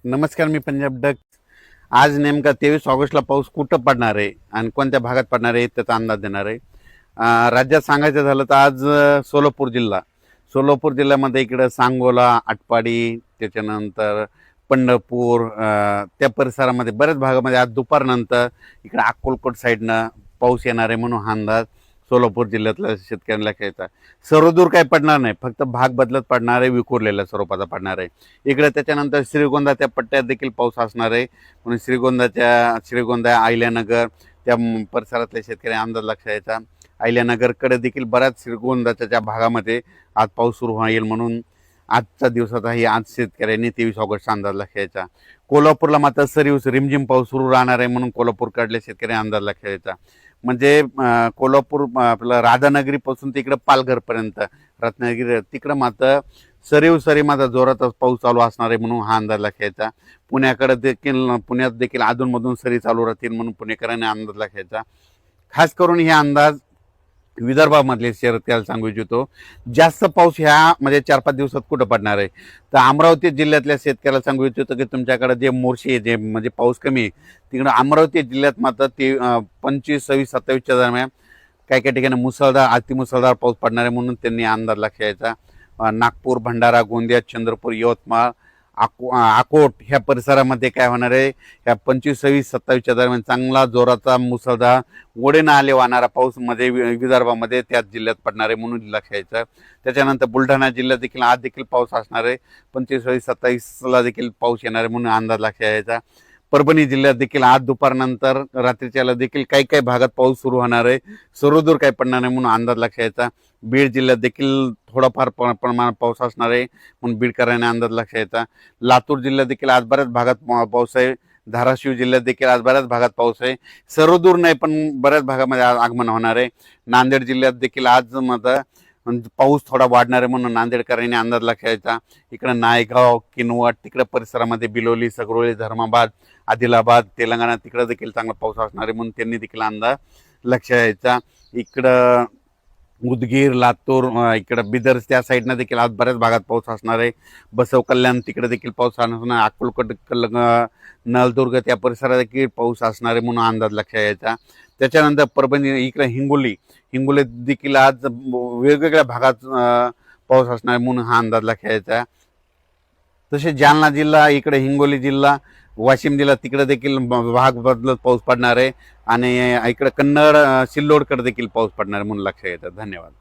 नमस्कार, मी पंजाब डक. आज नेमका 23 ऑगस्टला पाऊस कुठं पडणार आहे आणि कोणत्या भागात पडणार आहे त्याचा अंदाज देणार आहे. राज्यात सांगायचं झालं तर आज सोलापूर जिल्ह्यामध्ये इकडं सांगोला, आटपाडी, त्याच्यानंतर पंढरपूर, त्या परिसरामध्ये बऱ्याच भागामध्ये आज दुपारनंतर इकडं अक्कलकोट साईडनं पाऊस येणार आहे म्हणून हा अंदाज सोलापूर जिल्ह्यातल्या शेतकऱ्यांना घ्यायचा. सर्वदूर काही पडणार नाही, फक्त भाग बदलत पडणार आहे, विखुरलेल्या स्वरूपाचा पडणार आहे. इकडे त्याच्यानंतर श्रीगोंदा त्या पट्ट्यात देखील पाऊस असणार आहे म्हणून श्रीगोंदा, अहिल्यानगर त्या परिसरातल्या शेतकरी अंदाज लक्षात यायचा. अहिल्यानगरकडे देखील बऱ्याच श्रीगोंदाच्या ज्या भागामध्ये आज पाऊस सुरू होईल म्हणून आजच्या दिवसाचाही आज शेतकऱ्यांनी 23 ऑगस्टचा अंदाज लक्षात यायचा. कोल्हापूरला मात्र रिमझिम पाऊस सुरू राहणार आहे म्हणून कोल्हापूरकडल्या शेतकरी अंदाज लक्षात यायचा. म्हणजे कोल्हापूर आपलं राधानगरीपासून तिकडं पालघरपर्यंत रत्नागिरी तिकडं मात्र सरी मात्र जोरात पाऊस चालू असणार आहे म्हणून हा अंदाज लक्षायचा. पुण्यात देखील अधूनमधून सरी चालू राहतील म्हणून पुणेकरांनी अंदाज लक्षायचा. खास करून हे अंदाज विदर्भामधले शेतकऱ्याला सांगू इच्छितो. जास्त पाऊस ह्या म्हणजे 4-5 दिवसात कुठं पडणार आहे तर अमरावती जिल्ह्यातल्या शेतकऱ्याला सांगू इच्छितो की तुमच्याकडे जे मोर्शी जे म्हणजे पाऊस कमी आहे तिकडं अमरावती जिल्ह्यात मात्र ते 25, 26, 27च्या दरम्यान काही काही ठिकाणी मुसळधार अतिमुसळधार पाऊस पडणार आहे म्हणून त्यांनी अंदाज लक्षात यायचा. नागपूर, भंडारा, गोंदिया, चंद्रपूर, यवतमाळ, अकोट ह्या परिसरामध्ये काय होणार आहे ह्या 25, 26, 27च्या दरम्यान चांगला जोराचा मुसळधार ओढेनं आले वाहणारा पाऊस मध्ये विदर्भामध्ये त्याच जिल्ह्यात पडणार आहे म्हणून लक्षात यायचं. त्याच्यानंतर बुलढाणा जिल्ह्यात देखील आज देखील पाऊस असणार आहे. 25, 26, 27ला देखील पाऊस येणार आहे म्हणून अंदाज लक्षात यायचा. परभणी जिल्ह्यात देखील आज दुपारनंतर रात्रीच्याला देखील काही काही भागात पाऊस सुरू होणार आहे. सर्वदूर काही पडणार नाही म्हणून अंदाज लक्षात यायचा. बीड जिल्ह्यात देखील थोडाफार प्रमाणात पाऊस असणार आहे म्हणून बीडकरांनी अंदाज लक्षात यायचा. लातूर जिल्ह्यात देखील आज बऱ्याच भागात पाऊस आहे. धाराशिव जिल्ह्यात देखील आज बऱ्याच भागात पाऊस आहे. सर्वदूर नाही पण बऱ्याच भागामध्ये आगमन होणार आहे. नांदेड जिल्ह्यात देखील आज मात्र पाऊस थोडा वाढणार आहे म्हणून नांदेडकरांनी अंदाज लक्षात यायचा. इकडं नायगाव, किनवट तिकडं परिसरामध्ये बिलोली, सगरोली, धर्माबाद, आदिलाबाद, तेलंगणा तिकडं देखील चांगला पाऊस असणार आहे म्हणून त्यांनी देखील अंदाज लक्षात यायचा. इकडं उदगीर, लातूर, इकडं बिदर त्या साईडनं देखील आज बऱ्याच भागात पाऊस असणार आहे. बसव कल्याण तिकडे देखील पाऊस असणार. अक्कलकोट, नळदुर्ग त्या परिसरात देखील पाऊस असणार आहे म्हणून अंदाज लक्षात यायचा. त्याच्यानंतर परभणी इकडे हिंगोली देखील आज वेगवेगळ्या भागात पाऊस असणार आहे म्हणून हा अंदाज लक्षात यायचा. तसे जालना जिल्हा, इकडे हिंगोली जिल्हा, वाशिम जिल्हा तिकडे देखील भाग बदलत पाऊस पडणार आहे आणि इकडे कन्नड, सिल्लोडकडे देखील पाऊस पडणार आहे म्हणून लक्षात येतं. धन्यवाद.